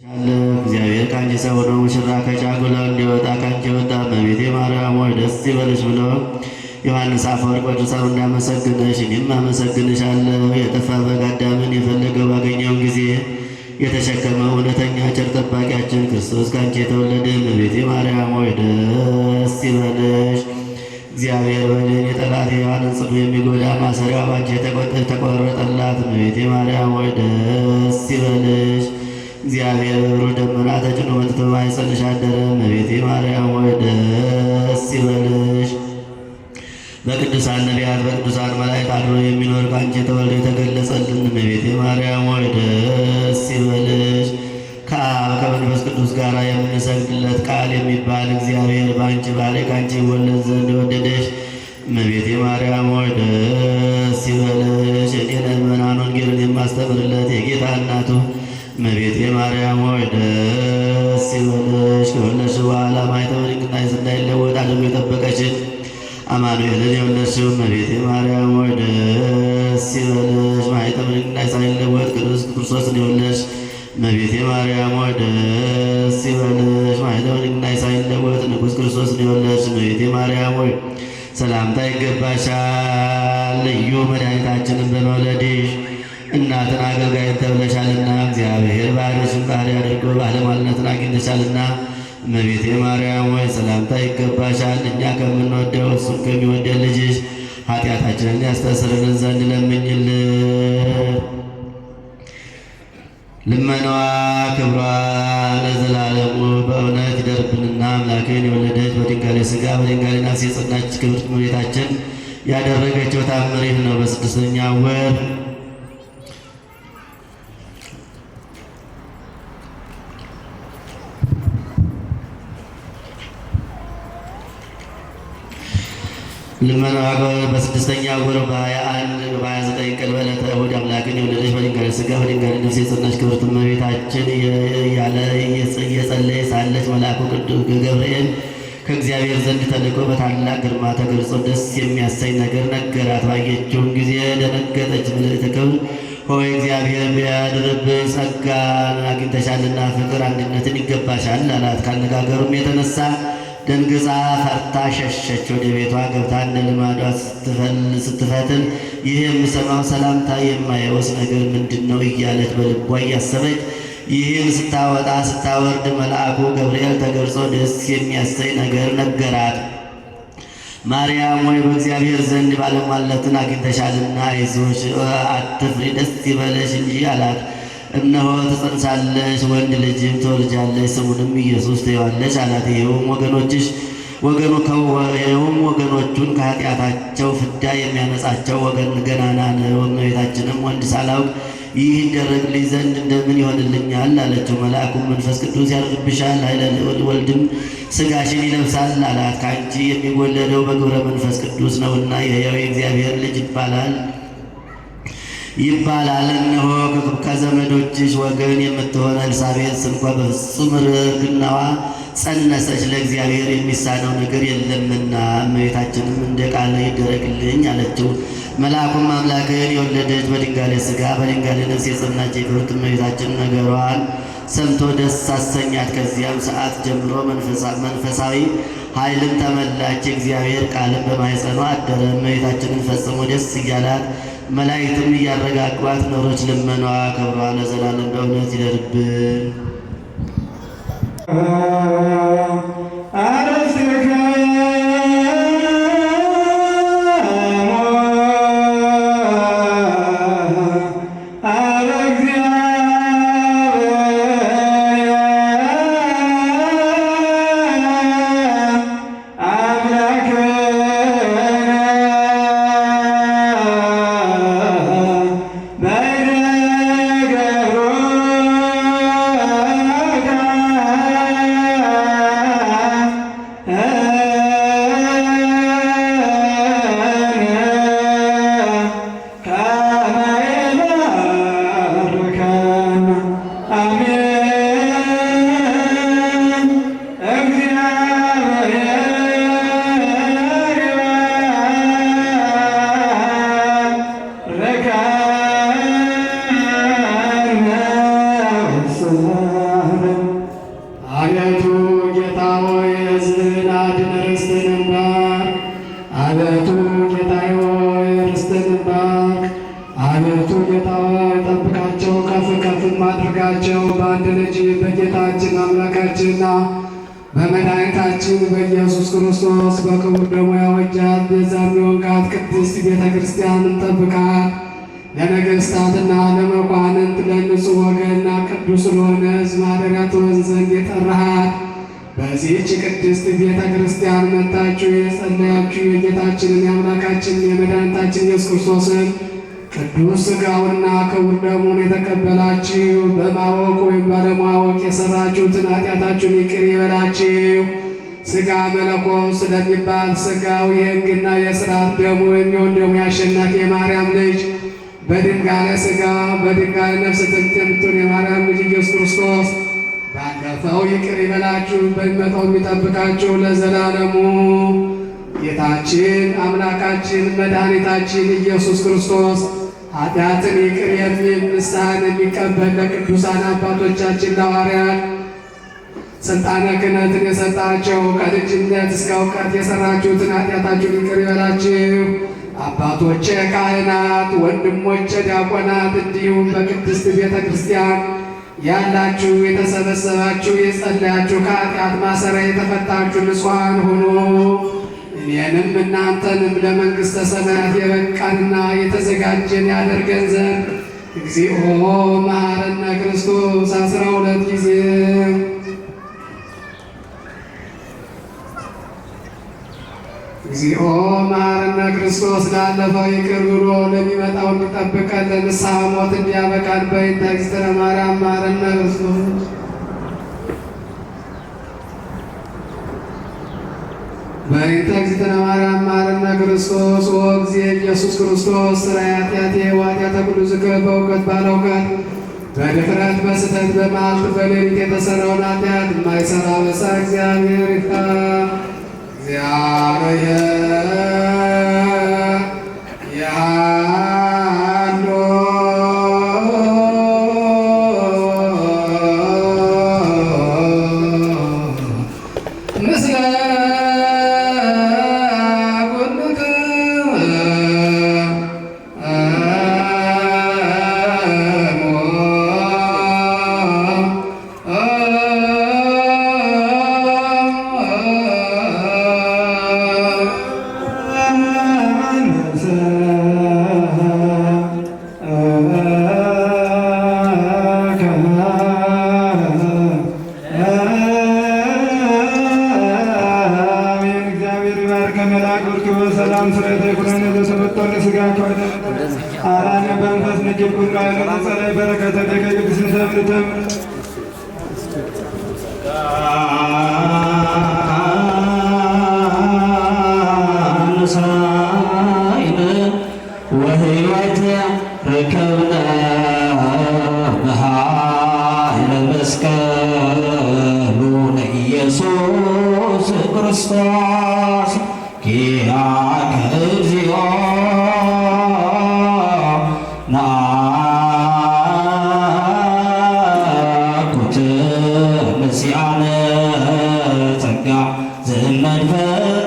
እግዚአብሔር ከአንቺ ሰው ሆኖ ሙሽራ ከጫጉላው እንዲወጣ ከአንቺ ወጣ። እመቤቴ ማርያም ሆይ ደስ ይበልሽ ብሎ ዮሐንስ አፈወርቅ ቅዱሳን እንዳመሰግነሽ እኔም አመሰግንሻለሁ። የጠፋ በግ አዳምን የፈለገው ባገኘውን ጊዜ የተሸከመው እውነተኛ ቸር ጠባቂያችን ክርስቶስ ከአንቺ የተወለደ እመቤቴ ማርያም ሆይ ደስ ይበልሽ። እግዚአብሔር በድን የጠላት የሔዋንን ጽኑ የሚጎዳ ማሰሪያዋ ባንቺ የተቆረጠላት እመቤቴ ማርያም ሆይ ደስ ይበልሽ። እግዚአብሔር በብሩህ ደመና ተጭኖ መጥቶ በማኅፀንሽ አደረ እመቤቴ ማርያም ሆይ ደስ ይበልሽ። በቅዱሳን ነቢያት በቅዱሳን መላእክት አድሮ የሚኖር ከአንቺ ተወልዶ የተገለጸልን እመቤቴ ማርያም ሆይ ደስ ይበልሽ። ከአብ ከመንፈስ ቅዱስ ጋር የምንሰግድለት ቃል የሚባል እግዚአብሔር በአንቺ ባሕርይ ከአንቺ ይወለድ ዘንድ የወደደሽ እመቤቴ ማርያም ሆይ ደስ ይበልሽ። እኔ ለምእመናን ወንጌልን የማስተምርለት የጌታ እናቱ እመቤቴ ማርያም ሆይ ደስ ይበልሽ። ከወለድሽ በኋላ ማኅተመ ድንግልናሽ እንዳይለወጥ አድርጎ የጠበቀችን አማኑኤልን የወለድሽው እመቤቴ ማርያም ሆይ ደስ ይበልሽ። ማኅተመ ድንግልናሽ ሳይለወጥ ቅዱስ ክርስቶስን የወለድሽ እመቤቴ ማርያም ሆይ ደስ ይበልሽ። ማኅተመ ድንግልናሽ ሳይለወጥ ንጉሥ ክርስቶስን የወለድሽ እመቤቴ ማርያም ሆይ ሰላምታ ይገባሻል። ልዩ መድኃኒታችንን በመውለድሽ እናትን አገልጋይን ተብለሻልና እግዚአብሔር ባሕርይሽን ባሕርይ አድርጎ ባለሟልነትን አግኝተሻልና እመቤቴ ማርያም ሆይ ሰላምታ ይገባሻል። እኛ ከምንወደው እሱም ከሚወደን ልጅሽ ኃጢአታችንን ያስተሰርይልን ዘንድ ለምኝልን። ልመናዋ ክብሯ ለዘላለሙ በእውነት ይደርብንና አምላክን የወለደች በድንጋሌ ሥጋ በድንጋሌ ነፍስ የጸናች ክብርት እመቤታችን ያደረገችው ተአምር ይህ ነው። በስድስተኛው ወር ልመናዋ በስድስተኛው ወር በ29 ቀን በዕለተ እሑድ አምላክን የወለደች በድንጋሌ ሥጋ በድንጋሌ ነፍስ የጸናች ክብርት እመቤታችን እየጸለየ ሳለች መልአኩ ቅዱስ ገብርኤል ከእግዚአብሔር ዘንድ ተልኮ በታላቅ ግርማ ተገልጾ ደስ የሚያሰኝ ነገር ነገራት። ባየችውም ጊዜ ደነገጠች። ምልዕተ ክብር ሆይ እግዚአብሔር ቢያድርብሽ ጸጋን አግኝተሻልና ፍቅር አንድነትን ይገባሻል አላት። ካነጋገሩም የተነሳ ደንግጻ ፈርታ ሸሸች። ወደ ቤቷ ገብታ እንደ ልማዷ ስትፈትን ይህ የምሰማው ሰላምታ የማየውስ ነገር ምንድን ነው እያለች በልቧ እያሰበች ይህን ስታወጣ ስታወርድ መልአኩ ገብርኤል ተገልጾ ደስ የሚያሰኝ ነገር ነገራት። ማርያም ሆይ በእግዚአብሔር ዘንድ ባለሟልነትን አግኝተሻልና አይዞሽ፣ አትፍሪ፣ ደስ ይበለሽ እንጂ አላት። እነሆ ትጸንሳለሽ፣ ወንድ ልጅም ትወልጃለሽ፣ ስሙንም ኢየሱስ ትዪዋለሽ አላት። ይኸውም ወገኖቹን ከኃጢአታቸው ፍዳ የሚያነጻቸው ወገን ገናና ነው። እመቤታችንም ወንድ ሳላውቅ ይህ ይደረግልኝ ዘንድ እንደምን ይሆንልኛል አለችው። መልአኩም መንፈስ ቅዱስ ያድርብሻል፣ ኃይለ ወልድም ሥጋሽን ይለብሳል አላት። ከአንቺ የሚወለደው በግብረ መንፈስ ቅዱስ ነውና የሕያው የእግዚአብሔር ልጅ ይባላል። እነሆ ከዘመዶችሽ ወገን የምትሆን ኤልሳቤጥ እንኳ በፍጹም ርግናዋ ጸነሰች፣ ለእግዚአብሔር የሚሳነው ነገር የለምና እመቤታችንም እንደ ቃል ይደረግልኝ አለችው። መልአኩም አምላክን የወለደች በድንጋሌ ሥጋ በድንጋሌ ነፍስ የጸናች የክብርት እመቤታችን ነገሯን ሰምቶ ደስ አሰኛት። ከዚያም ሰዓት ጀምሮ መንፈሳዊ ኃይልን ተመላች። የእግዚአብሔር ቃልን በማኅፀኗ አደረ። እመቤታችንን ፈጽሞ ደስ እያላት መላእክትም እያረጋጓት ኖሮች። ልመናዋ ክብሯ ለዘላለም በእውነት ይደርብን። በአንድ ልጅ በጌታችን አምላካችንና በመድኃኒታችን በኢየሱስ ክርስቶስ በክቡር ደሙ ያወጃት ቤዛም የሆንካት ቅድስት ቤተ ክርስቲያንን ጠብቃት። ለነገሥታትና ለመኳንንት ለንጹሕ ወገንና ቅዱስ ለሆነ ሕዝብ ማደሪያ ትሆን ዘንድ የጠራሃት በዚህች ቅድስት ቤተ ክርስቲያን መጥታችሁ የጸለያችሁ የጌታችንን የአምላካችንን የመድኃኒታችን ኢየሱስ ክርስቶስን ቅዱስ ሥጋውንና ክቡር ደሙን የተቀበላችሁ በማወቅ ወይም ባለማወቅ የሠራችሁትን ኃጢአታችሁን ይቅር ይበላችሁ። ሥጋ መለኮት ስለሚባል ሥጋው የሕግና የሥርዓት ደሙ የሚሆን ደሙ የአሸናፊ የማርያም ልጅ በድንጋሌ ሥጋ በድንጋሌ ነፍስ ጥንት የምትሆን የማርያም ልጅ ኢየሱስ ክርስቶስ ባለፈው ይቅር ይበላችሁ፣ በሚመጣው የሚጠብቃችሁ ለዘላለሙ። ጌታችን አምላካችን መድኃኒታችን ኢየሱስ ክርስቶስ ኃጢአትን ይቅር የሚል ንስሐን የሚቀበል ለቅዱሳን አባቶቻችን ለሐዋርያት ሥልጣነ ክህነትን የሰጣቸው ከልጅነት እስከ እውቀት የሠራችሁትን ኃጢአታችሁን ይቅር ይበላችሁ። አባቶቼ ካህናት፣ ወንድሞቼ ዲያቆናት፣ እንዲሁም በቅድስት ቤተ ክርስቲያን ያላችሁ የተሰበሰባችሁ የጸለያችሁ ከኃጢአት ማሰሪያ የተፈታችሁ ንጹሐን ሁኑ። እኔንም እናንተንም ለመንግሥተ ሰማያት የበቃንና የተዘጋጀን ያደርገን ዘንድ እግዚኦ መሐረነ ክርስቶስ 12 ጊዜ እግዚኦ መሐረነ ክርስቶስ ላለፈው ይቅር ብሎ ለሚመጣው እንዲጠብቀን ለንስሐ ሞት እንዲያበቃን በእንተ እግዝእትነ ማርያም መሐረነ ክርስቶስ። በእንተ እግዝእትነ ማርያም መሐረነ ክርስቶስ ወእግዚእ ኢየሱስ ክርስቶስ ሥራየ ኃጢአቴ ወኃጢአተ ኩሉ ሕዝብ በእውቀት ባለእውቀት በድፍረት በስህተት በመዓልት በሌሊት የተሠራውን ኃጢአት የማይሠራ በሳ እግዚአብሔር ይፍታ። እግዚአብሔር ያሎ ምስለ ወሕይወት ረከብነ በኃይለ መስቀሉ ለኢየሱስ ክርስቶስ ኪያከ እግዚኦ ናኩት ምስያነ ጸጋ ዘመንፈስ